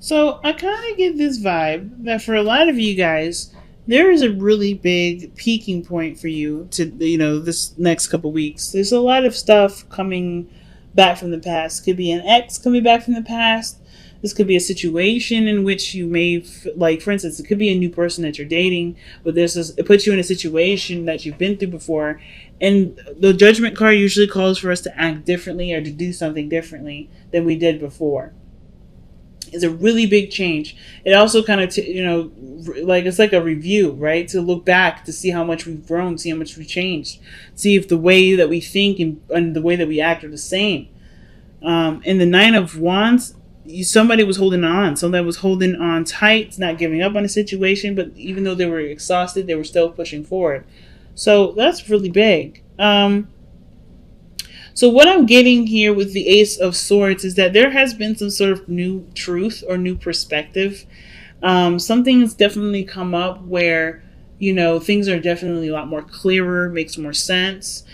So I kind of get this vibe that for a lot of you guys, there is a really big peaking point for you to, this next couple weeks. There's a lot of stuff coming back from the past. Could be an ex coming back from the past. This could be a situation in which you may, like, for instance, it could be a new person that you're dating, but it puts you in a situation that you've been through before. And the judgment card usually calls for us to act differently or to do something differently than we did before. It's a really big change. It also kind of, it's like a review, right? To look back to see how much we've grown, see how much we've changed, see if the way that we think and the way that we act are the same. In the Nine of Wands, somebody was holding on. Somebody was holding on tight, not giving up on the situation, but even though they were exhausted, they were still pushing forward. So that's really big. So what I'm getting here with the Ace of Swords is that there has been some sort of new truth or new perspective. Something has definitely come up where, things are definitely a lot more clearer, makes more sense.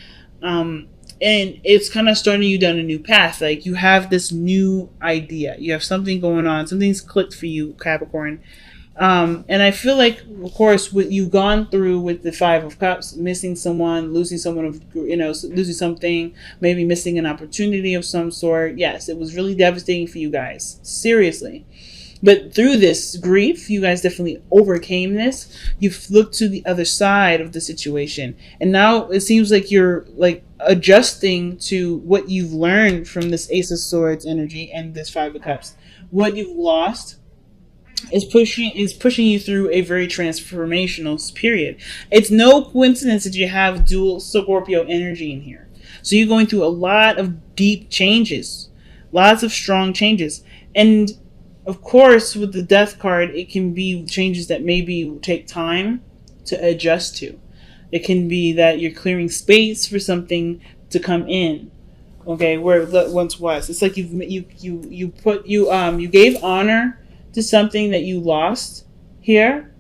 And it's kind of starting you down a new path. Like you have this new idea. You have something going on. Something's clicked for you, Capricorn. And I feel like, of course, what you've gone through with the Five of Cups, missing someone, losing someone, losing something, maybe missing an opportunity of some sort. Yes, it was really devastating for you guys. Seriously. But through this grief, you guys definitely overcame this. You've looked to the other side of the situation. And now it seems like you're adjusting to what you've learned from this Ace of Swords energy and this Five of Cups. What you've lost is pushing you through a very transformational period. It's no coincidence that you have dual Scorpio energy in here. So you're going through a lot of deep changes, lots of strong changes. And of course, with the Death card, it can be changes that maybe take time to adjust to. It can be that you're clearing space for something to come in. Okay, where it once was. It's like you gave honor to something that you lost here,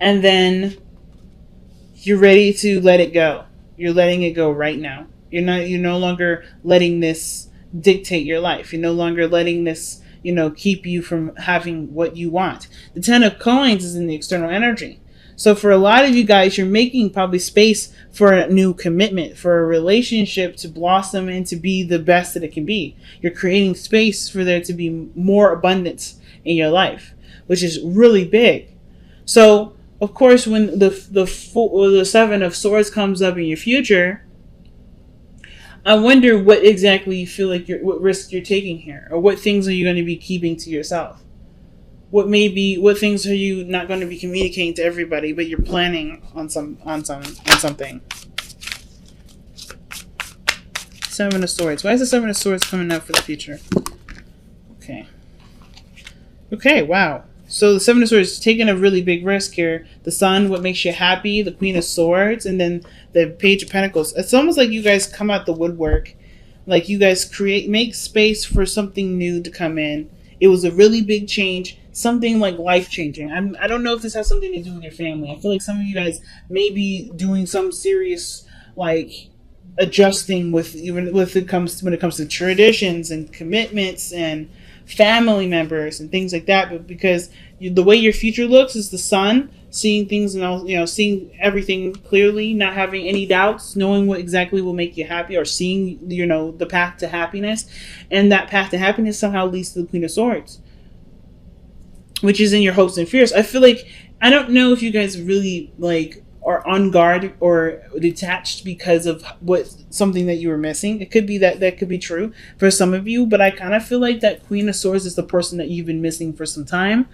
and then you're ready to let it go. You're letting it go right now. You're no longer letting this dictate your life. You're no longer letting this, keep you from having what you want. The Ten of Coins is in the external energy. So for a lot of you guys, you're making probably space for a new commitment, for a relationship to blossom and to be the best that it can be. You're creating space for there to be more abundance in your life, which is really big. So, of course, when the Seven of Swords comes up in your future, I wonder what exactly you feel like what risk you're taking here, or what things are you going to be keeping to yourself. What things are you not going to be communicating to everybody, but you're planning on something. Seven of Swords. Why is the Seven of Swords coming up for the future? Okay, wow. So the Seven of Swords is taking a really big risk here. The Sun, what makes you happy, the Queen of Swords, and then the Page of Pentacles. It's almost like you guys come out the woodwork. Like you guys make space for something new to come in. It was a really big change. Something like life-changing. I don't know if this has something to do with your family. I feel like some of you guys may be doing some serious, adjusting when it comes to traditions and commitments and family members and things like that. But because the way your future looks is the Sun, seeing things and seeing everything clearly, not having any doubts, knowing what exactly will make you happy, or seeing the path to happiness, and that path to happiness somehow leads to the Queen of Swords, which is in your hopes and fears. I feel like, I don't know if you guys really are on guard or detached because of something that you were missing. It could be that could be true for some of you, but I kind of feel like that Queen of Swords is the person that you've been missing for some time,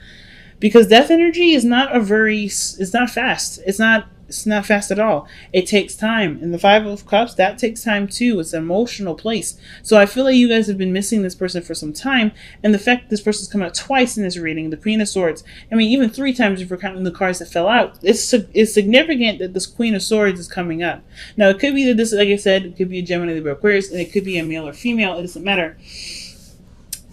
because death energy is not it's not fast. It's not fast at all. It takes time. And the Five of Cups, that takes time too. It's an emotional place. So I feel like you guys have been missing this person for some time. And the fact that this person's come out twice in this reading, the Queen of Swords, I mean, even 3 times if we're counting the cards that fell out, it's significant that this Queen of Swords is coming up. Now, it could be that this, like I said, it could be a Gemini, Libra, Aquarius, and it could be a male or female. It doesn't matter.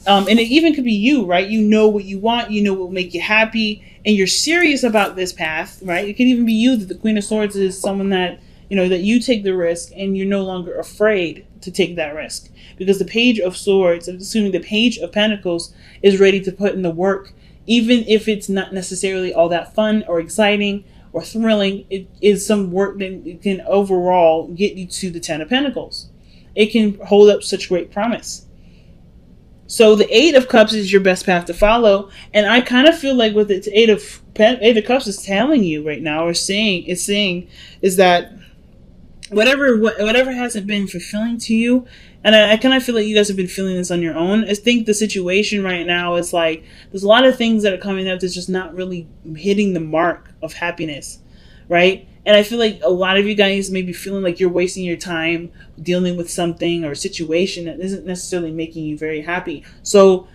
And it even could be you, right? You know what you want. You know what will make you happy. And you're serious about this path, right? It could even be you, that the Queen of Swords is someone that, that you take the risk and you're no longer afraid to take that risk, because the Page of Swords, assuming the Page of Pentacles, is ready to put in the work, even if it's not necessarily all that fun or exciting or thrilling. It is some work that can overall get you to the Ten of Pentacles. It can hold up such great promise. So the Eight of Cups is your best path to follow, and I kind of feel like what the Eight of Cups is telling you right now, or saying, is that whatever hasn't been fulfilling to you, and I kind of feel like you guys have been feeling this on your own. I think the situation right now is like there's a lot of things that are coming up that's just not really hitting the mark of happiness, right? And I feel like a lot of you guys may be feeling like you're wasting your time dealing with something or a situation that isn't necessarily making you very happy. So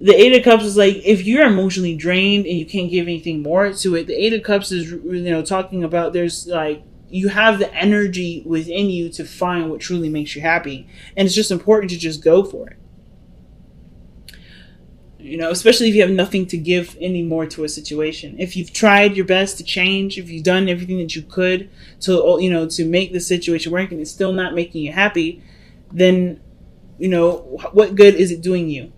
the Eight of Cups is like, if you're emotionally drained and you can't give anything more to it, the Eight of Cups is, talking about there's like, you have the energy within you to find what truly makes you happy. And it's just important to just go for it. Especially if you have nothing to give anymore to a situation. If you've tried your best to change, if you've done everything that you could to make the situation work and it's still not making you happy, then, what good is it doing you?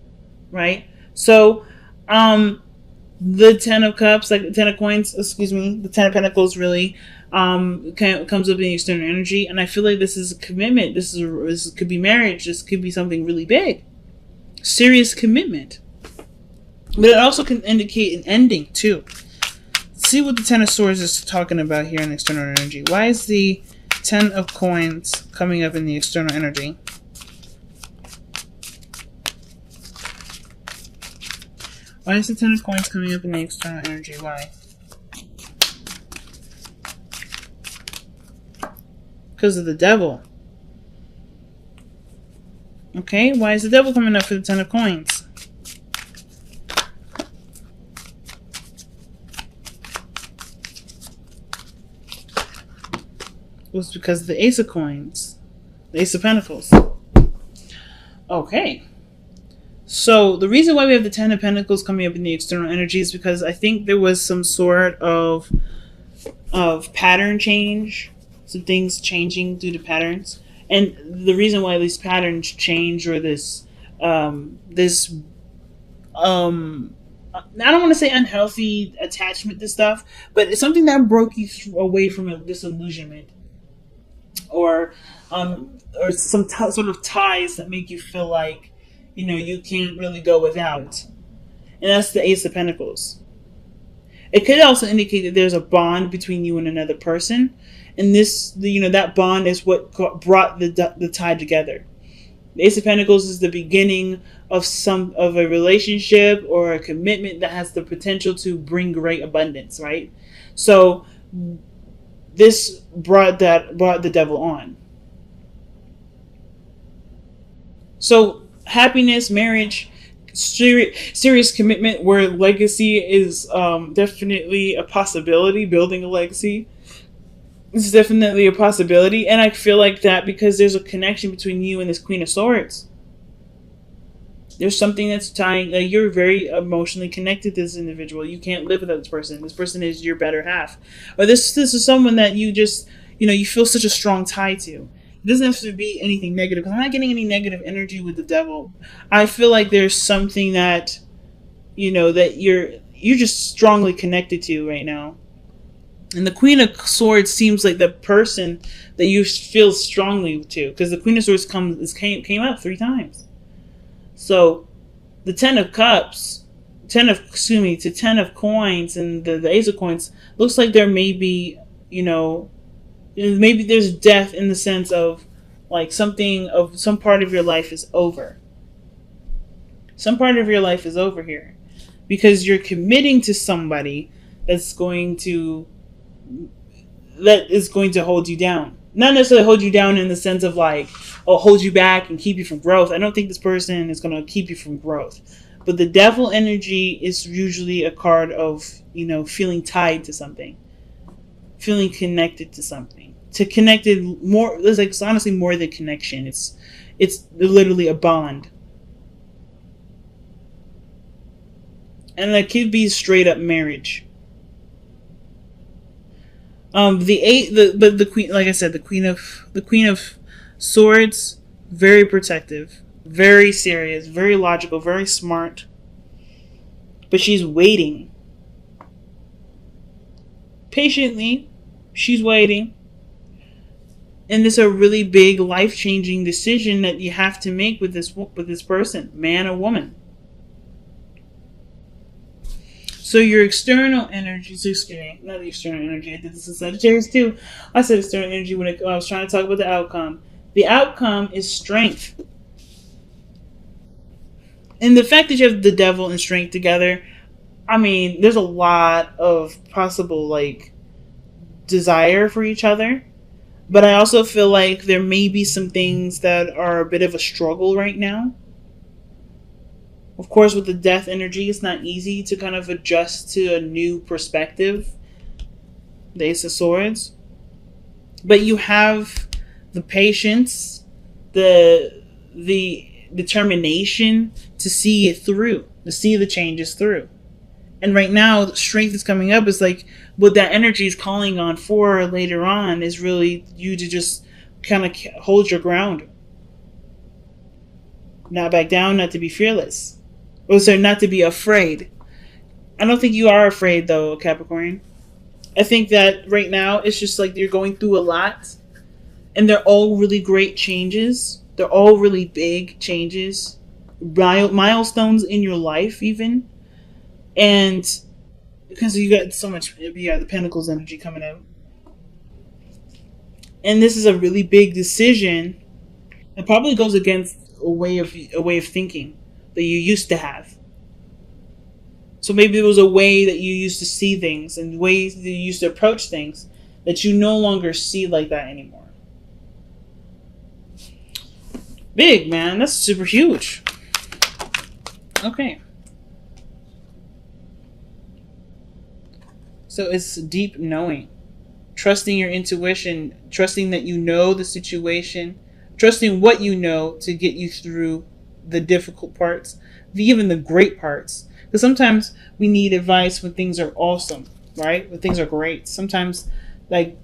Right? So, the Ten of Cups, like the Ten of Coins, the Ten of Pentacles really comes up in the external energy. And I feel like this is a commitment. This could be marriage. This could be something really big. Serious commitment. But it also can indicate an ending, too. Let's see what the Ten of Swords is talking about here in the external energy. Why is the Ten of Coins coming up in the external energy? Why is the Ten of Coins coming up in the external energy? Why? Because of the Devil. Okay, why is the Devil coming up for the Ten of Coins? Was because of the Ace of Coins. The Ace of Pentacles. Okay. So the reason why we have the Ten of Pentacles coming up in the external energy is because I think there was some sort of pattern change. Some things changing due to patterns. And the reason why these patterns change, or I don't want to say unhealthy attachment to stuff, but it's something that broke you away from a disillusionment. Or some sort of ties that make you feel like, you can't really go without. And that's the Ace of Pentacles. It could also indicate that there's a bond between you and another person. And that bond is what brought the tie together. The Ace of Pentacles is the beginning of a relationship or a commitment that has the potential to bring great abundance, right? So this brought the Devil on. So happiness, marriage, serious commitment where legacy is definitely a possibility. Building a legacy is definitely a possibility, and I feel like that because there's a connection between you and this Queen of Swords. There's something that's tying. You're very emotionally connected to this individual. You can't live without this person. This person is your better half. Or this is someone that you just, you feel such a strong tie to. It doesn't have to be anything negative. I'm not getting any negative energy with the Devil. I feel like there's something that, that you're just strongly connected to right now. And the Queen of Swords seems like the person that you feel strongly to, because the Queen of Swords came up 3 times. So the Ten of Cups, Ten of Coins, and the Ace of Coins looks like there may be, maybe there's death in the sense of like some part of your life is over. Some part of your life is over here because you're committing to somebody that is going to hold you down. Not necessarily hold you down in the sense of like, hold you back and keep you from growth. I don't think this person is going to keep you from growth. But the Devil energy is usually a card of, feeling tied to something. Feeling connected to something. Connected more, it's honestly more than connection. It's literally a bond. And that could be straight up marriage. The Queen, like I said, the Queen of Swords, very protective, very serious, very logical, very smart. But she's waiting. Patiently, she's waiting. And this is a really big life-changing decision that you have to make with this person, man or woman. So your external energy, not the external energy, I did this in Sagittarius too. I said external energy when I was trying to talk about the outcome. The outcome is strength. And the fact that you have the devil and strength together, I mean, there's a lot of possible, like, desire for each other. But I also feel like there may be some things that are a bit of a struggle right now. Of course, with the death energy, it's not easy to kind of adjust to a new perspective. The Ace of Swords. But you have the patience, the determination to see it through, to see the changes through. And right now, the strength is coming up. Is like what that energy is calling on for later on is really you to just kind of hold your ground. Not back down, not to be fearless. Oh, sorry, not to be afraid. I don't think you are afraid, though, Capricorn. I think that right now, it's just like you're going through a lot. And they're all really great changes. They're all really big changes. Milestones in your life, even. And because you got so much, the Pentacles energy coming out. And this is a really big decision. It probably goes against a way of thinking that you used to have. So maybe there was a way that you used to see things and ways that you used to approach things that you no longer see like that anymore. Big, man. That's super huge. Okay. So it's deep knowing. Trusting your intuition. Trusting that you know the situation. Trusting what you know to get you through the difficult parts, even the great parts. Because sometimes we need advice when things are awesome, right? When things are great. Sometimes, like,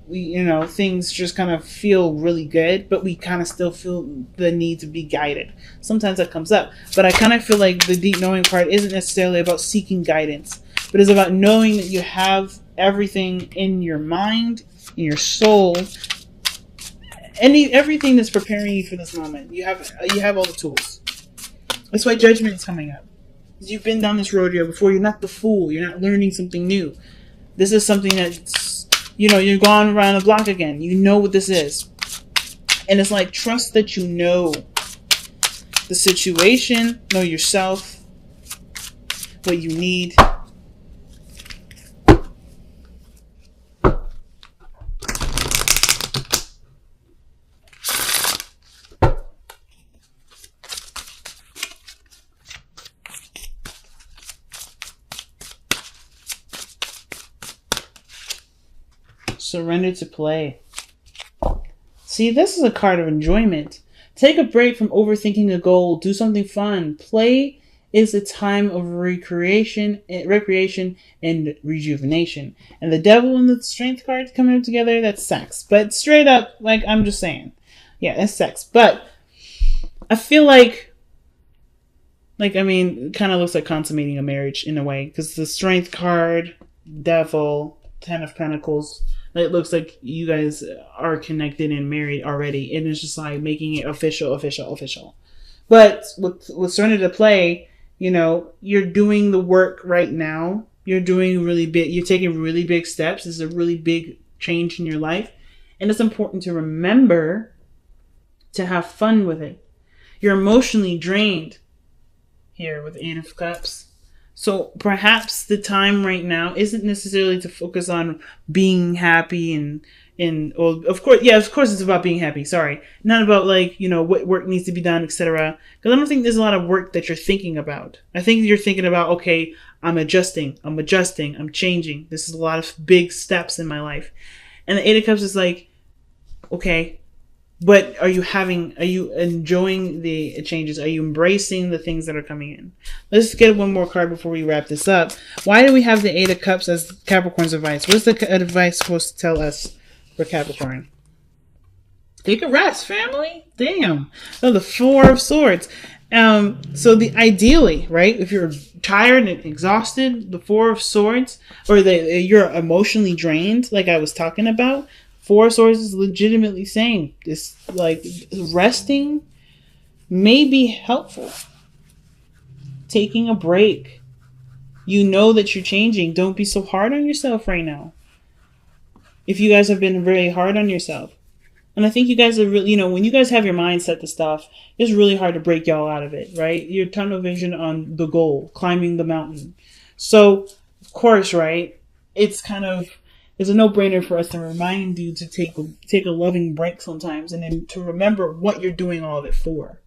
things just kind of feel really good, but we kind of still feel the need to be guided. Sometimes that comes up. But I kind of feel like the deep knowing part isn't necessarily about seeking guidance, but it's about knowing that you have everything in your mind, in your soul, everything that's preparing you for this moment. You have all the tools. That's why judgment is coming up. You've been down this rodeo before. You're not the fool. You're not learning something new. This is something that's, you're going around the block again. You know what this is. And it's like, trust that you know the situation, know yourself, what you need. Surrender to play. See, this is a card of enjoyment. Take a break from overthinking a goal. Do something fun. Play is a time of recreation and rejuvenation. And the devil and the strength cards coming up together, that's sex. But straight up, like, I'm just saying. Yeah, that's sex. But I feel like it kind of looks like consummating a marriage in a way. Because the strength card, devil, 10 of Pentacles, it looks like you guys are connected and married already. And it's just like making it official. But with Surrender to Play, you're doing the work right now. You're doing really big. You're taking really big steps. This is a really big change in your life. And it's important to remember to have fun with it. You're emotionally drained here with 8 of Cups. So perhaps the time right now isn't necessarily to focus on being happy of course it's about being happy. Sorry. Not about what work needs to be done, etc. Because I don't think there's a lot of work that you're thinking about. I think you're thinking about, okay, I'm adjusting, I'm changing. This is a lot of big steps in my life. And the 8 of Cups is like, okay, but are you enjoying the changes? Are you embracing the things that are coming in? Let's get one more card before we wrap this up. Why do we have the 8 of Cups as Capricorn's advice? What's the advice supposed to tell us for Capricorn? Take a rest, family. Damn. So the Four of Swords. So the ideally, right? If you're tired and exhausted, the Four of Swords, or you're emotionally drained, like I was talking about. Four of Swords is legitimately saying this, like resting may be helpful. Taking a break. You know that you're changing. Don't be so hard on yourself right now. If you guys have been very hard on yourself. And I think you guys are really, when you guys have your mind set to stuff, it's really hard to break y'all out of it, right? Your tunnel vision on the goal, climbing the mountain. So, of course, right? It's a no-brainer for us to remind you to take a loving break sometimes, and then to remember what you're doing all of it for.